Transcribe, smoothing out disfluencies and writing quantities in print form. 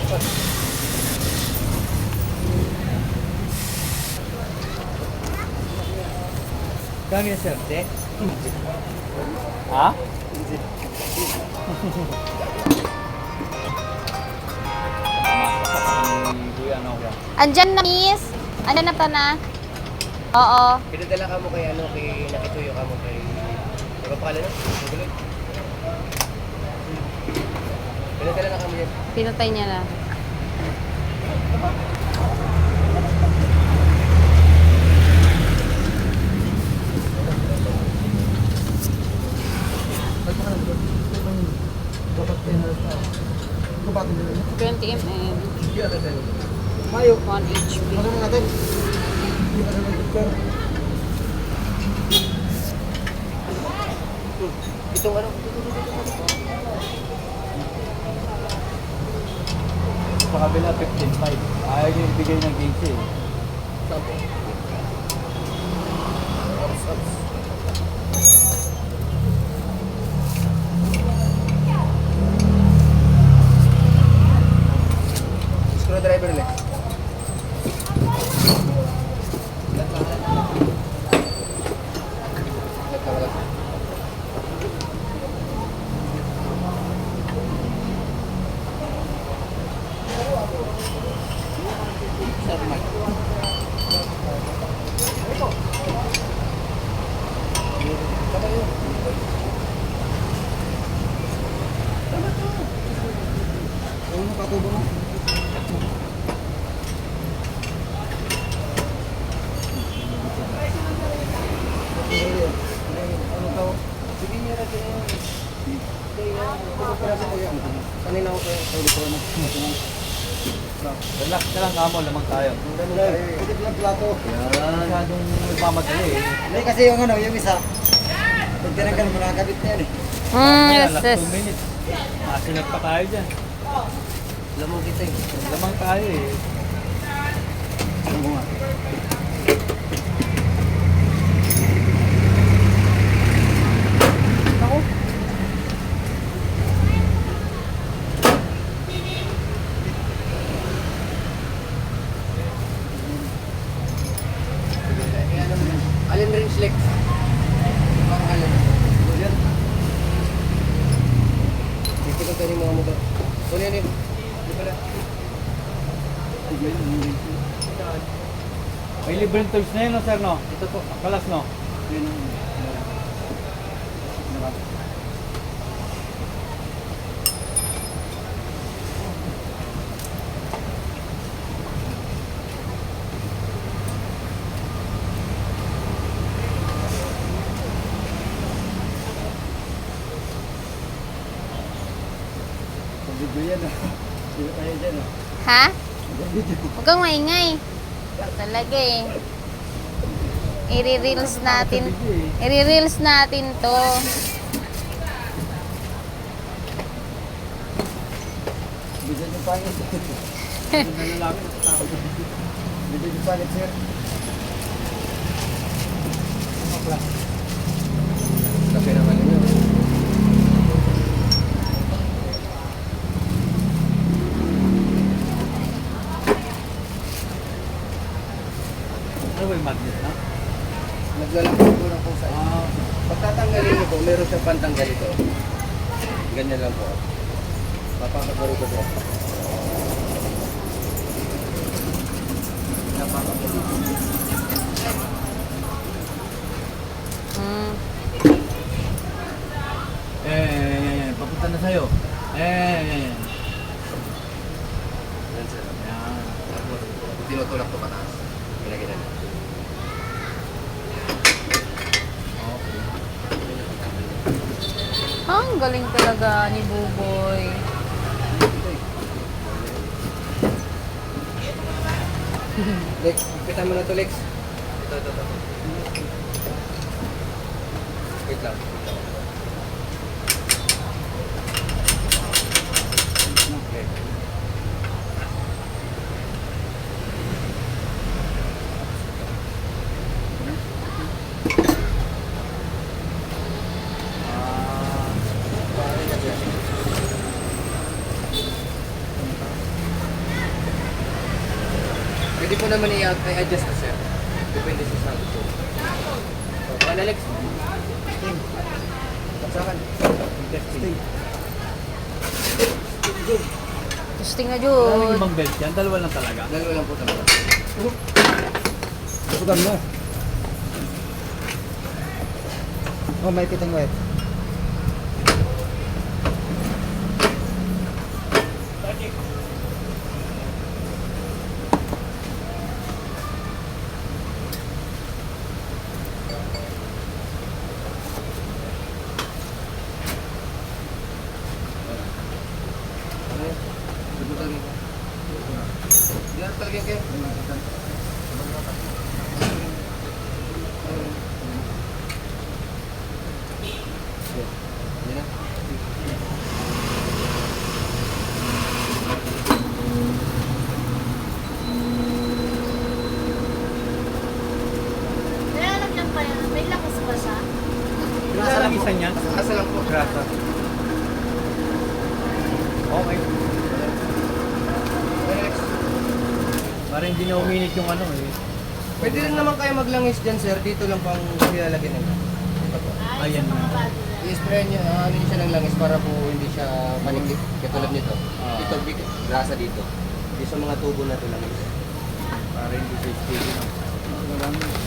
Kami sir, de? Ha? Andyan na, miss. Andyan na pa na. Oo. Pinadala ka mo kay ano, kay nakituyo ka mo kay... Ano pa pala no? Guguloy. Pinadala na kami yan. Pinatay niya na. Kumpati nyo yun. 20 mm. Hindi natin tayo. 1 HP. Maganda natin. Hindi pa naman doctor. Itong ano? Sa kabila 15.5. Ayaw niyo ibigay ng 15 eh. Sampo. Ops. Screwdriver ulit. Ano yung katubo mo? Ano tao? Sige niya natin yun. Kanina ko kayo sa ulit na. Relax ka lang kamo, lamang tayo. Pwede lang plato. Yan. Masyadong nagmamadali eh. Hindi kasi yung ano, yung isa. Pag tinanggal mo, nakakabit na yan eh. Kaya last Yes. 2 minutes. Masinag pa tayo dyan. Alam mo kita eh. Lamang tayo eh. Ano mo nga? Ako. Alin rin slick. Bang alin. Yan. Dito ka tayo mga motor. Kunin yan yun. Di pala. May libreng tools na yun no sir no? Ito po. Kalas no? Video yan ah. Dito tayo dyan ah. Ha? Video. Huwag kang maingay. Talaga eh. I-reels natin. I-reels natin to. Video yung pangit. Video yung pangit sir. Kape naman yun. Ano ba yung magnet na? Naglalakad ko lang kung saan. Pagtatanggalin niyo po, meron siyang pantanggal ito. Ganyan lang po. Papakabaro ko po. Napakabaro ko. Papunta na sa'yo. Yan sir. Yan. Tapos, tinutulak ko pataas. Ginagina na. Ang galing talaga ni Buboy. Lex, ipitan mo na to Lex. Ito. Wait lang. Okay. Pwede po naman i-adjust na sir. Depende sa gusto. So, kung Alex. Tapsakan. Testing. Testing na Maraming Jud. ibang belt yan. Dalawa lang talaga. Dalawa lang po talaga. Susugan mo. Oh, may pitang wet. Ano yun? Dugutan mo. Yan talaga kayo. Yan na. Nilalagyan pa yan. May lakas ba siya? Grasa lang isa niyan. Asa lang po. Grasa. Okay. Alex. Para hindi na uminit yung ano eh. Pwede rin naman kayo maglangis dyan sir. Dito lang pang nilalagyan nila. Ito po. Ayan na. I-spray niyo, ano niyo siya ng langis para po hindi siya panikit. Katulad nito. Ah. Dito, grasa dito. Dito sa mga tubo na ito langis. Para hindi siya sticky. Marami.